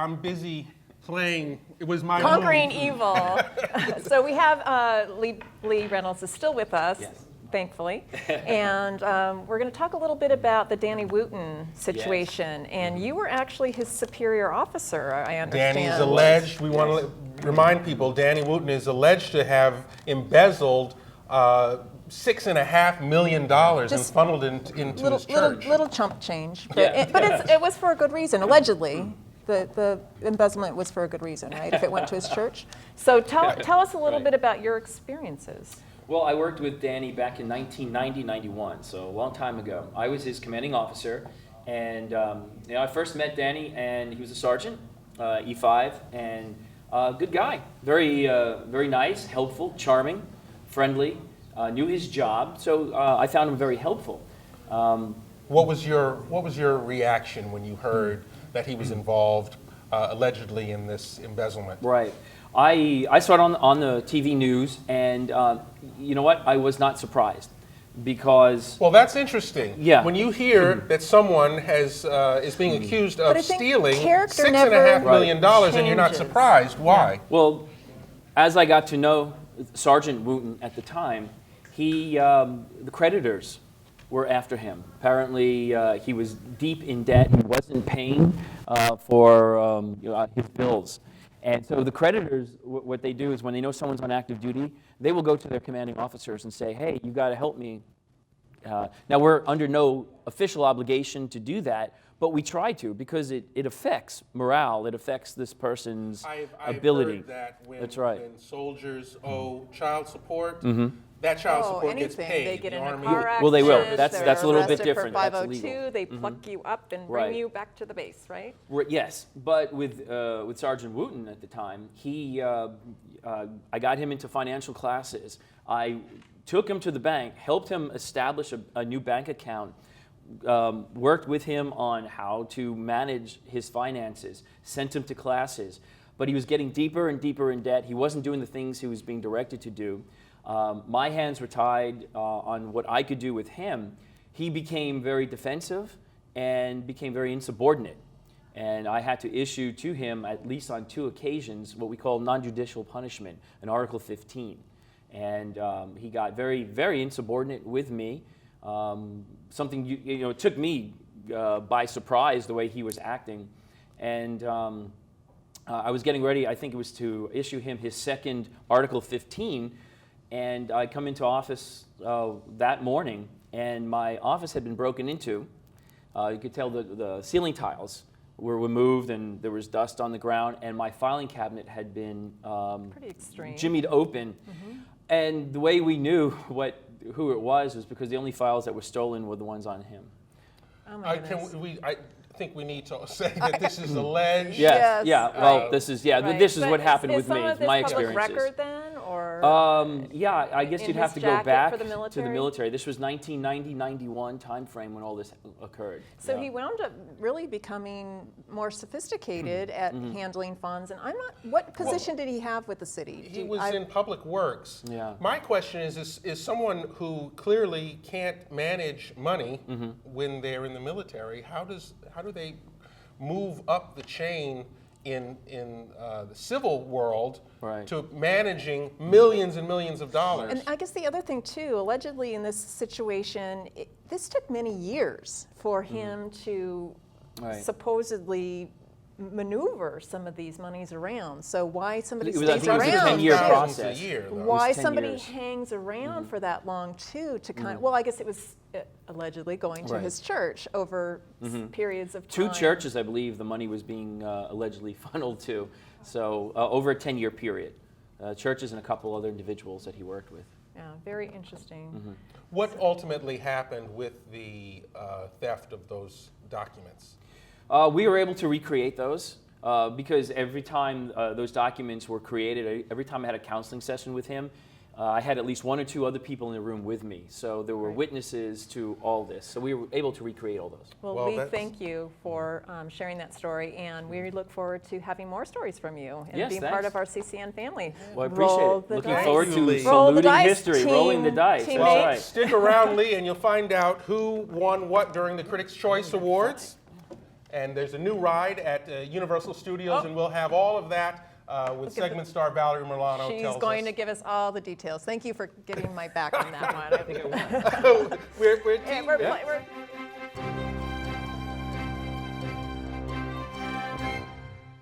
I'm busy playing. It was my Conquering move. evil. So we have Lee Reynolds is still with us, Yes. thankfully. And we're going to talk a little bit about the Danny Wooten situation. Yes. And you were actually his superior officer, I understand. Danny's alleged, we want to remind people, Danny Wooten is alleged to have embezzled $6.5 million and funneled into his church. Little chump change. But, Yeah. it was for a good reason, allegedly. The embezzlement was for a good reason, right, if it went to his church? So tell us a little bit about your experiences. Well, I worked with Danny back in 1990-91, so a long time ago. I was his commanding officer, and I first met Danny, and he was a sergeant, E5, and good guy, very nice, helpful, charming, friendly, knew his job, so I found him very helpful. What was your reaction when you heard that he was involved allegedly in this embezzlement? Right. I saw it on the TV news, and you know what? I was not surprised because. Well, that's interesting. Yeah. When you hear that someone is being accused of stealing $6.5 million and you're not surprised, why? Yeah. Well, as I got to know Sergeant Wooten at the time, the creditors were after him. Apparently, he was deep in debt. He wasn't paying for his bills. And so the creditors, what they do is when they know someone's on active duty, they will go to their commanding officers and say, hey, you've got to help me. Now, we're under no official obligation to do that, but we try to because it affects morale. It affects this person's ability. I've heard that That's right. when soldiers owe child support, that child support gets anything. paid. They get The in a Army- car accident. Well, they will. They're That's a little bit arrested different. For That's 502, illegal. they pluck you up and bring Right. you back to the base, right? Yes, but with Sergeant Wooten at the time, I got him into financial classes. I took him to the bank, helped him establish a new bank account, worked with him on how to manage his finances, sent him to classes. But he was getting deeper and deeper in debt. He wasn't doing the things he was being directed to do. My hands were tied on what I could do with him. He became very defensive and became very insubordinate. And I had to issue to him, at least on 2 occasions, what we call non-judicial punishment, an Article 15. And he got very, very insubordinate with me. Something, it took me by surprise the way he was acting. And I was getting ready, I think it was to issue him his second Article 15. And I come into office that morning, and my office had been broken into. You could tell the ceiling tiles were removed, and there was dust on the ground, and my filing cabinet had been Pretty extreme. jimmied open. And the way we knew who it was because the only files that were stolen were the ones on him. Oh my goodness. I think we need to say that this is alleged. Yes, Yeah. right. Well, this is But what happened with me. Is some of this My public experiences. record then, or? Yeah, I guess in you'd have his to go jacket back for the to the military? military. This was 1990-91 time frame when all this occurred. So Yeah. he wound up really becoming more sophisticated at handling funds. And what position did he have with the city? He was in public works. Yeah. My question is someone who clearly can't manage money when they're in the military, how do they move up the chain in the civil world Right. to managing millions and millions of dollars? And I guess the other thing too, allegedly in this situation, this took many years for him to Right. supposedly maneuver some of these monies around. So why somebody It was- I stays think it was a around? 10-year too. Thousands process. a year, though. Why 10 somebody years. hangs around for that long too to kind of, well, I guess it was allegedly going to Right. his church over periods of 2 time. churches, I believe, the money was being allegedly funneled to. So over a 10-year period. Churches and a couple other individuals that he worked with. Yeah, very interesting. What ultimately happened with the theft of those documents? We were able to recreate those because every time those documents were created, every time I had a counseling session with him, I had at least 1 or 2 other people in the room with me. So there were witnesses to all this. So we were able to recreate all those. Well, Lee, thank you for sharing that story, and we look forward to having more stories from you and Yes, being thanks. part of our CCN family. Well, I appreciate Roll it. the Looking dice. forward to Lee. Roll the saluting dice, history, rolling the dice. That's teammate. right. Stick around, Lee, and you'll find out who won what during the Critics' Choice Awards. And there's a new ride at Universal Studios, Oh. and we'll have all of that with Look at segment star Valerie Milano She's tells going us. to give us all the details. Thank you for getting my back on that one. we're Yeah, team. we're